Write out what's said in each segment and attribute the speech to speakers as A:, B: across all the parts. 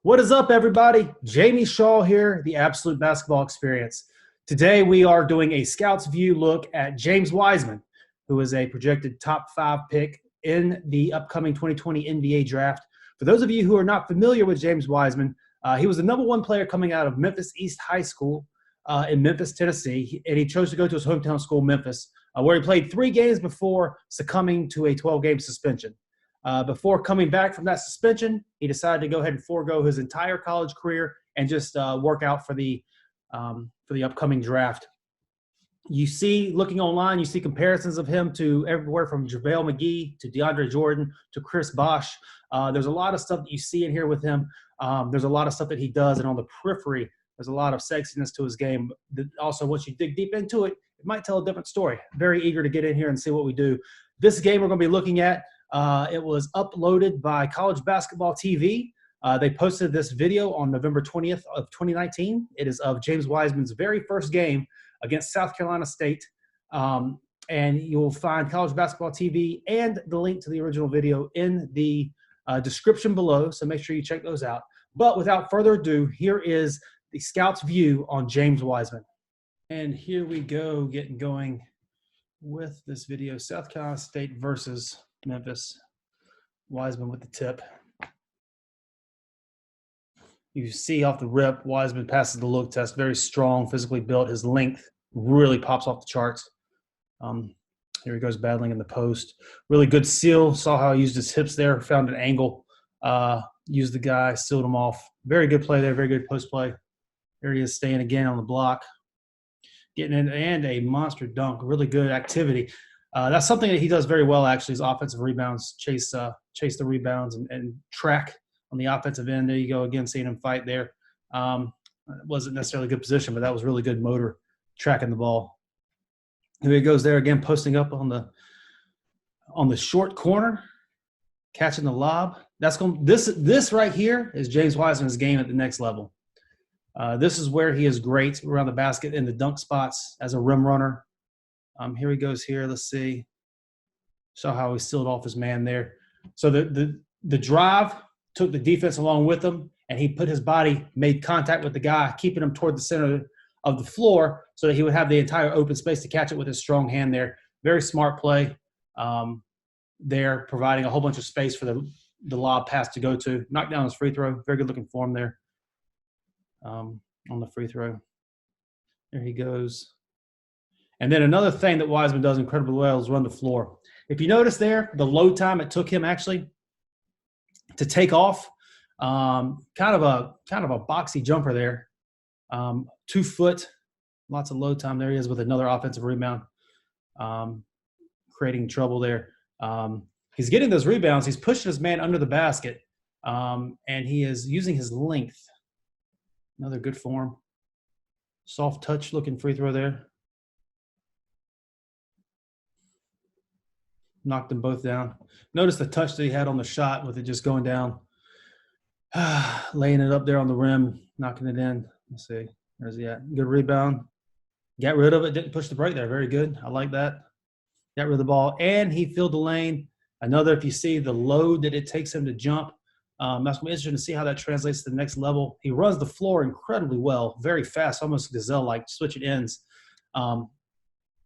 A: What is up, everybody? Jamie Shaw here, the Absolute Basketball Experience. Today, we are doing a Scouts View look at James Wiseman, who is a projected top 5 pick in the upcoming 2020 NBA draft. For those of you who are not familiar with James Wiseman, he was the number 1 player coming out of Memphis East High School in Memphis, Tennessee, and he chose to go to his hometown school, Memphis, where he played 3 games before succumbing to a 12-game suspension. Before coming back from that suspension, he decided to go ahead and forego his entire college career and just work out for the upcoming draft. You see, looking online, you see comparisons of him to everywhere from JaVale McGee to DeAndre Jordan to Chris Bosh. There's a lot of stuff that you see in here with him. There's a lot of stuff that he does, and on the periphery, there's a lot of sexiness to his game. Also, once you dig deep into it, it might tell a different story. Very eager to get in here and see what we do. This game we're going to be looking at, it was uploaded by College Basketball TV. They posted this video on November 20th of 2019. It is of James Wiseman's very first game against South Carolina State. And you'll find College Basketball TV and the link to the original video in the description below, so make sure you check those out. But without further ado, here is the Scouts View on James Wiseman. And here we go, getting going with this video. South Carolina State versus Memphis. Wiseman with the tip. You see off the rip, Wiseman passes the look test. Very strong, physically built. His length really pops off the charts. Here he goes battling in the post. Really good seal. Saw how he used his hips there. Found an angle. Used the guy, sealed him off. Very good play there. Very good post play. There he is staying again on the block. Getting in, and a monster dunk. Really good activity. That's something that he does very well, actually, is offensive rebounds, chase the rebounds and track on the offensive end. There you go, again, seeing him fight there. It wasn't necessarily a good position, but that was really good motor, tracking the ball. Here he goes there again, posting up on the short corner, catching the lob. This right here is James Wiseman's game at the next level. This is where he is great around the basket in the dunk spots as a rim runner. Here he goes here. Let's see. Saw how he sealed off his man there. So the drive took the defense along with him, and he put his body, made contact with the guy, keeping him toward the center of the floor so that he would have the entire open space to catch it with his strong hand there. Very smart play there, providing a whole bunch of space for the lob pass to go to. Knocked down his free throw. Very good looking form there on the free throw. There he goes. And then another thing that Wiseman does incredibly well is run the floor. If you notice there, the load time it took him actually to take off, kind of a boxy jumper there. 2 foot, lots of load time. There he is with another offensive rebound, creating trouble there. He's getting those rebounds. He's pushing his man under the basket, and he is using his length. Another good form. Soft touch looking free throw there. Knocked them both down. Notice the touch that he had on the shot with it just going down. Laying it up there on the rim, knocking it in. Let's see. Where's he at? Good rebound. Got rid of it. Didn't push the break there. Very good. I like that. Got rid of the ball. And he filled the lane. Another, if you see the load that it takes him to jump, that's going to be interesting to see how that translates to the next level. He runs the floor incredibly well. Very fast, almost gazelle-like, switching ends.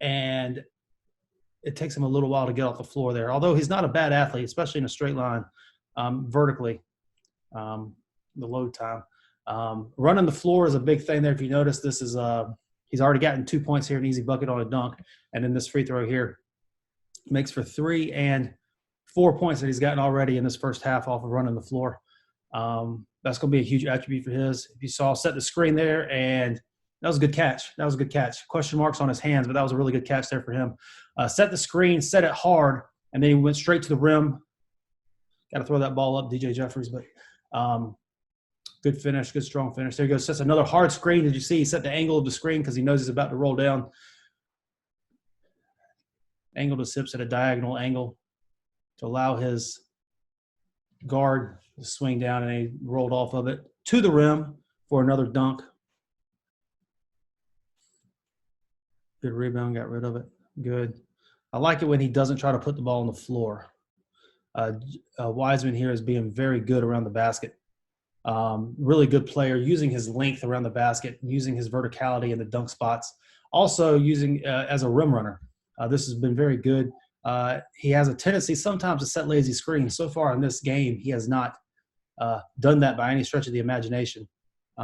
A: And it takes him a little while to get off the floor there. Although he's not a bad athlete, especially in a straight line, vertically, the load time. Running the floor is a big thing there. If you notice, this is he's already gotten 2 points here, an easy bucket on a dunk. And then this free throw here makes for 3 and 4 points that he's gotten already in this first half off of running the floor. That's going to be a huge attribute for his. If you saw, set the screen there, and that was a good catch. That was a good catch. Question marks on his hands, but that was a really good catch there for him. Set the screen, set it hard, and then he went straight to the rim. Got to throw that ball up, DJ Jeffries, but good finish, good strong finish. There he goes. Sets another hard screen. Did you see he set the angle of the screen because he knows he's about to roll down? Angled his hips at a diagonal angle to allow his guard to swing down, and he rolled off of it to the rim for another dunk. Good rebound, got rid of it. Good. I like it when he doesn't try to put the ball on the floor. Wiseman here is being very good around the basket. Really good player, using his length around the basket, using his verticality in the dunk spots, also using as a rim runner. This has been very good. He has a tendency sometimes to set lazy screens. So far in this game, he has not done that by any stretch of the imagination.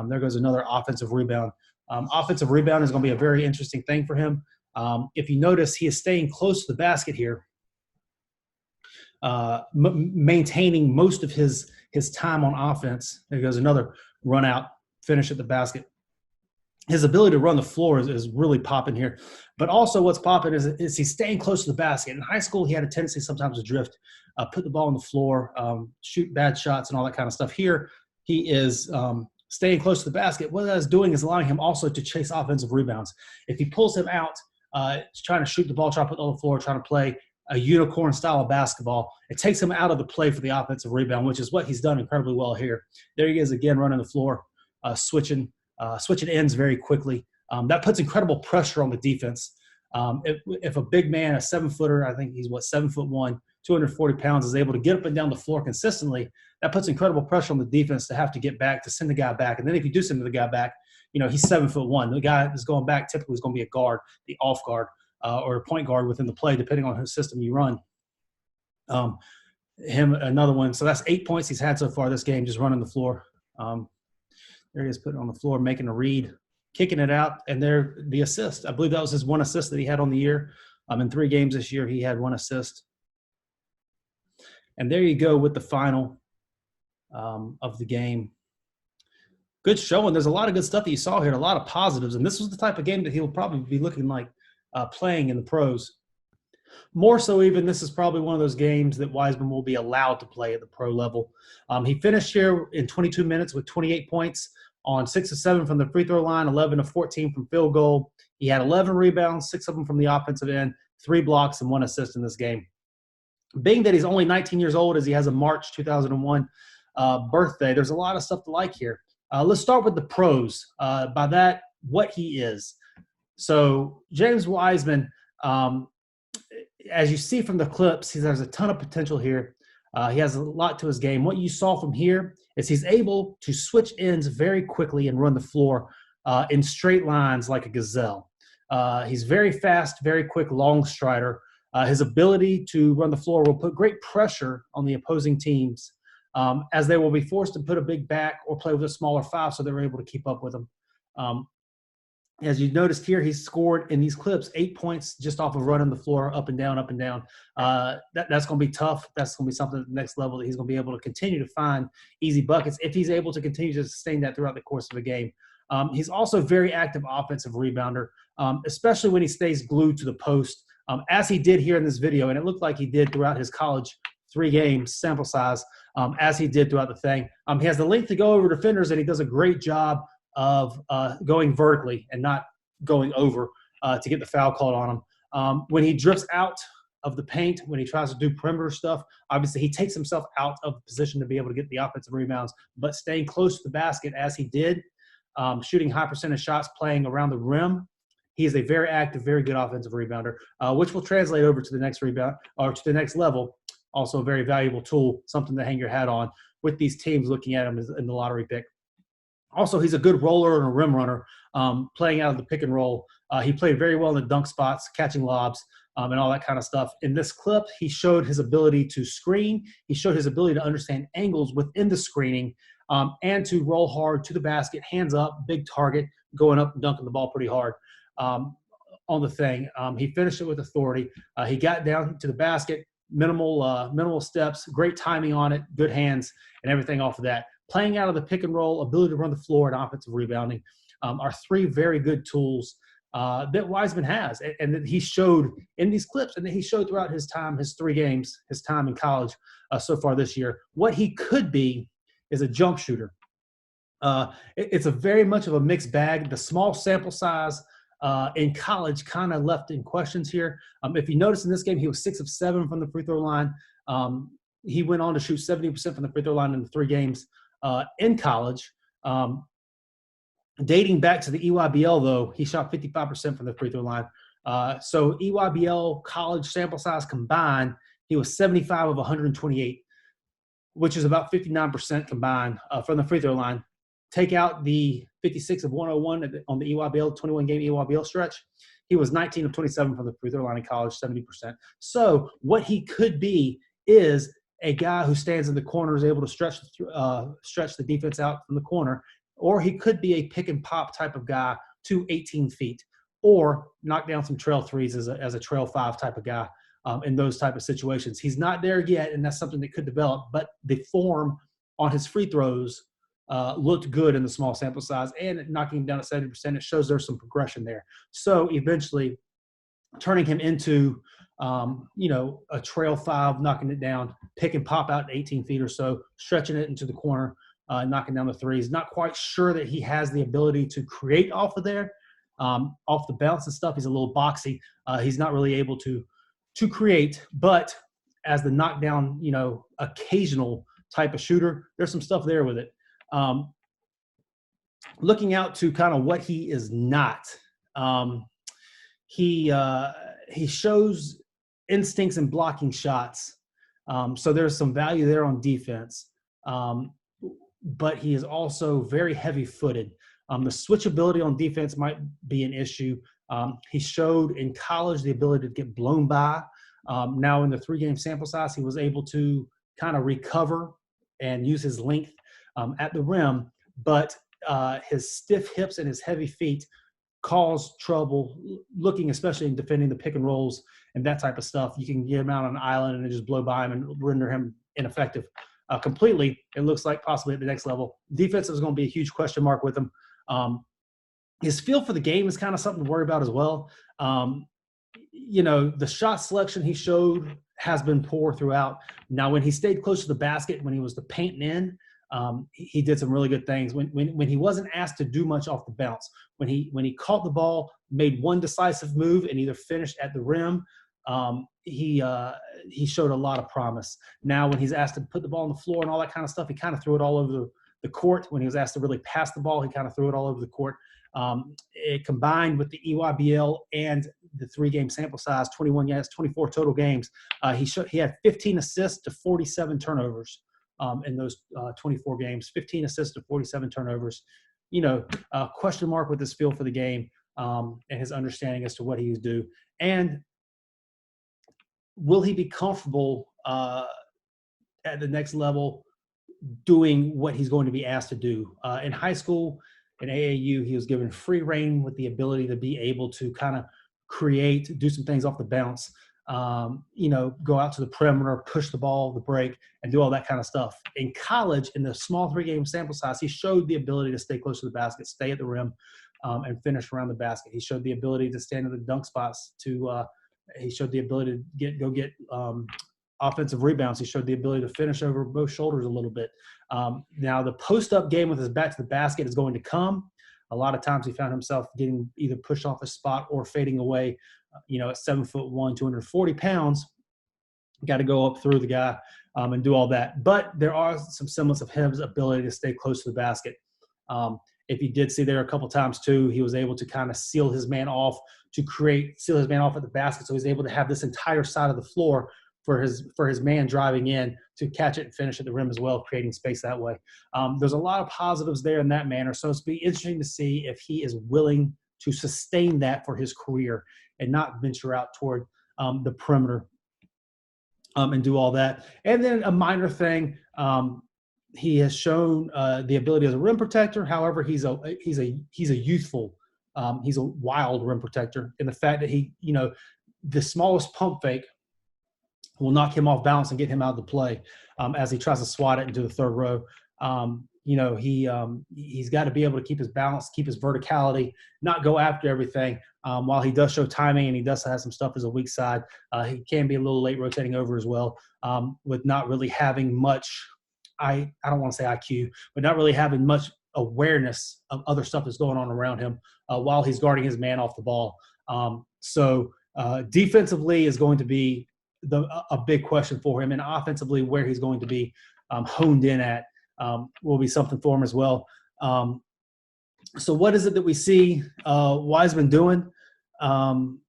A: There goes another offensive rebound. Offensive rebound is going to be a very interesting thing for him. If you notice, he is staying close to the basket here, maintaining most of his time on offense. There goes another run out, finish at the basket. His ability to run the floor is really popping here. But also what's popping is he's staying close to the basket. In high school, he had a tendency sometimes to drift, put the ball on the floor, shoot bad shots and all that kind of stuff. Here, he is staying close to the basket. What that is doing is allowing him also to chase offensive rebounds. If he pulls him out, trying to shoot the ball, trying to put it on the floor, trying to play a unicorn style of basketball, it takes him out of the play for the offensive rebound, which is what he's done incredibly well here. There he is again running the floor, switching ends very quickly. That puts incredible pressure on the defense. If a big man, a 7-footer, I think he's 7'1", 240 pounds, is able to get up and down the floor consistently, that puts incredible pressure on the defense to have to get back, to send the guy back. And then if you do send the guy back, he's 7'1". The guy that's going back typically is going to be a guard, the off guard, or a point guard within the play, depending on whose system you run. Another one. So that's 8 points he's had so far this game, just running the floor. There he is, putting it on the floor, making a read, kicking it out, and there the assist. I believe that was his one assist that he had on the year. In 3 games this year, he had 1 assist. And there you go with the final of the game. Good showing. There's a lot of good stuff that you saw here, a lot of positives, and this was the type of game that he'll probably be looking like playing in the pros. More so even, this is probably one of those games that Wiseman will be allowed to play at the pro level. He finished here in 22 minutes with 28 points on 6 of 7 from the free throw line, 11 of 14 from field goal. He had 11 rebounds, 6 of them from the offensive end, 3 blocks, and 1 assist in this game. Being that he's only 19 years old, as he has a March 2001 birthday, there's a lot of stuff to like here. Let's start with the pros. By that, what he is. So James Wiseman, as you see from the clips, there's a ton of potential here. He has a lot to his game. What you saw from here is he's able to switch ends very quickly and run the floor in straight lines like a gazelle. He's very fast, very quick, long strider. His ability to run the floor will put great pressure on the opposing teams as they will be forced to put a big back or play with a smaller 5 so they're able to keep up with him. As you noticed here, he's scored in these clips 8 points just off of running the floor up and down, up and down. That's going to be tough. That's going to be something at the next level that he's going to be able to continue to find easy buckets if he's able to continue to sustain that throughout the course of a game. He's also a very active offensive rebounder, especially when he stays glued to the post, as he did here in this video, and it looked like he did throughout his college 3 games sample size, as he did throughout the thing. He has the length to go over defenders, and he does a great job of going vertically and not going over to get the foul called on him. When he drifts out of the paint, when he tries to do perimeter stuff, obviously he takes himself out of the position to be able to get the offensive rebounds, but staying close to the basket as he did, shooting high percentage shots, playing around the rim. He is a very active, very good offensive rebounder, which will translate over to the next rebound or to the next level. Also a very valuable tool, something to hang your hat on with these teams looking at him in the lottery pick. Also, he's a good roller and a rim runner, playing out of the pick and roll. He played very well in the dunk spots, catching lobs, and all that kind of stuff. In this clip, he showed his ability to screen. He showed his ability to understand angles within the screening and to roll hard to the basket, hands up, big target, going up and dunking the ball pretty hard on the thing. He finished it with authority. He got down to the basket, minimal steps, great timing on it, good hands, and everything off of that. Playing out of the pick and roll, ability to run the floor, and offensive rebounding are 3 very good tools that Wiseman has, and that he showed in these clips, and that he showed throughout his time, his 3 games, his time in college so far this year. What he could be is a jump shooter. It's a very much of a mixed bag. The small sample size in college kind of left in questions here. If you notice in this game, he was 6 of 7 from the free throw line. He went on to shoot 70% from the free throw line in the 3 games in college. Dating back to the EYBL, though, he shot 55% from the free throw line. So EYBL college sample size combined, he was 75 of 128. which is about 59% combined from the free throw line. Take out the 56 of 101 on the EYBL 21-game EYBL stretch. He was 19 of 27 from the free throw line in college, 70%. So what he could be is a guy who stands in the corner, is able to stretch the defense out from the corner, or he could be a pick and pop type of guy to 18 feet, or knock down some trail threes as a trail five type of guy in those type of situations. He's not there yet, and that's something that could develop, but the form on his free throws looked good in the small sample size, and knocking him down at 70%, it shows there's some progression there. So eventually turning him into, a trail five, knocking it down, pick and pop out 18 feet or so, stretching it into the corner, knocking down the threes. Not quite sure that he has the ability to create off of there, off the bounce and stuff. He's a little boxy. He's not really able to create, but as the knockdown, occasional type of shooter, there's some stuff there with it. Looking out to kind of what he is not, he shows instincts in blocking shots. So there's some value there on defense. But he is also very heavy-footed. The switchability on defense might be an issue. He showed in college the ability to get blown by. Now in the 3-game sample size, he was able to kind of recover and use his length at the rim, but his stiff hips and his heavy feet cause trouble looking, especially in defending the pick and rolls and that type of stuff. You can get him out on an island and just blow by him and render him ineffective completely. It looks like possibly at the next level. Defensive is going to be a huge question mark with him. His feel for the game is kind of something to worry about as well. The shot selection he showed has been poor throughout. Now, when he stayed close to the basket, when he was the painting in, he did some really good things. When he wasn't asked to do much off the bounce, when he caught the ball, made one decisive move, and either finished at the rim, he showed a lot of promise. Now, when he's asked to put the ball on the floor and all that kind of stuff, he kind of threw it all over the court. When he was asked to really pass the ball, he kind of threw it all over the court. It combined with the EYBL and the 3-game sample size, 21 yards, 24 total games. He had 15 assists to 47 turnovers in those 24 games. 15 assists to 47 turnovers. Question mark with his feel for the game and his understanding as to what he was due. And will he be comfortable at the next level doing what he's going to be asked to do? In high school, in AAU, he was given free reign with the ability to be able to kind of create, do some things off the bounce, go out to the perimeter, push the ball, the break, and do all that kind of stuff. In college, in the small 3-game sample size, he showed the ability to stay close to the basket, stay at the rim, and finish around the basket. He showed the ability to stand in the dunk spots. He showed the ability to go get offensive rebounds. He showed the ability to finish over both shoulders a little bit. Now, the post-up game with his back to the basket is going to come. A lot of times he found himself getting either pushed off his spot or fading away, at 7'1", 240 pounds. Got to go up through the guy and do all that. But there are some semblance of his ability to stay close to the basket. If you did see there a couple times too, he was able to kind of seal his man off at the basket. So he's able to have this entire side of the floor for his man driving in to catch it and finish at the rim as well, creating space that way. There's a lot of positives there in that manner. So it's be interesting to see if he is willing to sustain that for his career and not venture out toward the perimeter and do all that. And then a minor thing, he has shown the ability as a rim protector. However, he's a youthful, he's a wild rim protector in the fact that the smallest pump fake will knock him off balance and get him out of the play as he tries to swat it into the third row. He's got to be able to keep his balance, keep his verticality, not go after everything. While he does show timing and he does have some stuff as a weak side, he can be a little late rotating over as well with not really having much, I don't want to say IQ, but not really having much awareness of other stuff that's going on around him while he's guarding his man off the ball. So defensively is going to be a big question for him, and offensively where he's going to be honed in at will be something for him as well. So what is it that we see Wiseman doing? With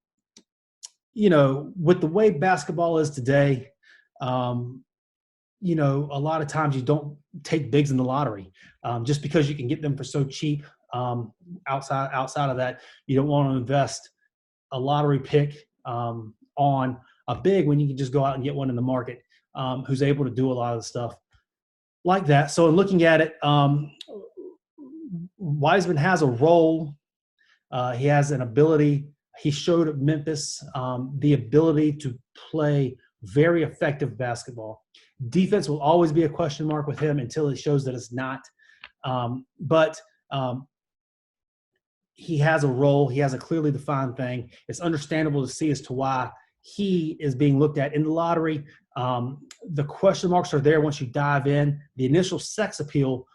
A: the way basketball is today, a lot of times you don't take bigs in the lottery just because you can get them for so cheap. Outside of that, you don't want to invest a lottery pick on a big when you can just go out and get one in the market who's able to do a lot of the stuff like that. So in looking at it, Wiseman has a role. He has an ability. He showed at Memphis the ability to play very effective basketball. Defense will always be a question mark with him until it shows that it's not. But he has a role. He has a clearly defined thing. It's understandable to see as to why he is being looked at in the lottery. The question marks are there once you dive in. The initial sex appeal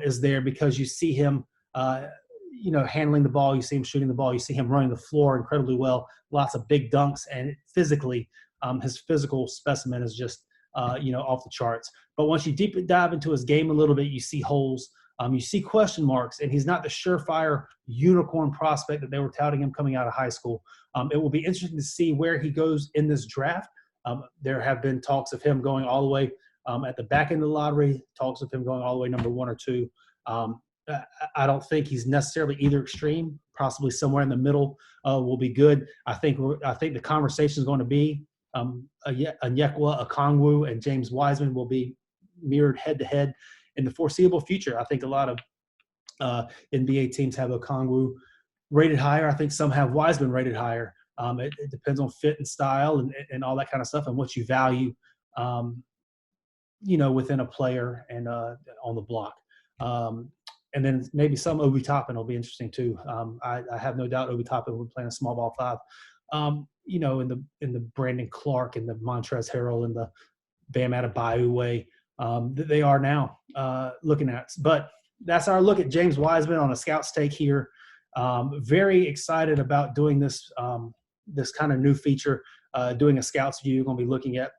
A: is there because you see him handling the ball, you see him shooting the ball, you see him running the floor incredibly well, lots of big dunks, and physically, his physical specimen is just, off the charts. But once you deep dive into his game a little bit, you see holes, you see question marks, and he's not the surefire unicorn prospect that they were touting him coming out of high school. It will be interesting to see where he goes in this draft. There have been talks of him going all the way at the back end of the lottery, talks of him going all the way number 1 or 2. I don't think he's necessarily either extreme. Possibly somewhere in the middle will be good. I think the conversation is going to be Onyeka Okongwu and James Wiseman will be mirrored head to head in the foreseeable future. I think a lot of NBA teams have Okongwu rated higher. I think some have Wiseman rated higher. It depends on fit and style and all that kind of stuff and what you value, within a player and on the block. And then maybe some Obi Toppin will be interesting too. I have no doubt Obi Toppin will be playing a small ball 5. In the Brandon Clark and the Montrezl Harrell and the Bam Adebayo way that they are now looking at. But that's our look at James Wiseman on a Scout's Take here. Very excited about doing this this kind of new feature, doing a Scout's View. We're going to be looking at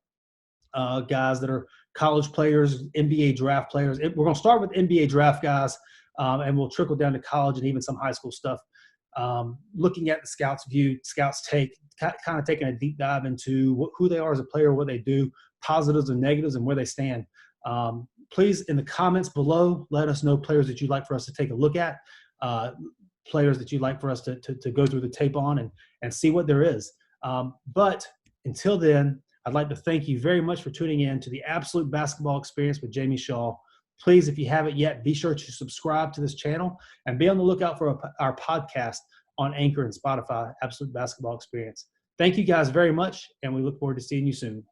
A: guys that are college players, NBA draft players. We're going to start with NBA draft guys, and we'll trickle down to college and even some high school stuff. Looking at the Scout's View, Scout's Take, kind of taking a deep dive into who they are as a player, what they do, positives and negatives, and where they stand. Please, in the comments below, let us know players that you'd like for us to take a look at, players that you'd like for us to go through the tape on and see what there is. But until then, I'd like to thank you very much for tuning in to the Absolute Basketball Experience with Jamie Shaw. Please, if you haven't yet, be sure to subscribe to this channel and be on the lookout for our podcast on Anchor and Spotify, Absolute Basketball Experience. Thank you guys very much, and we look forward to seeing you soon.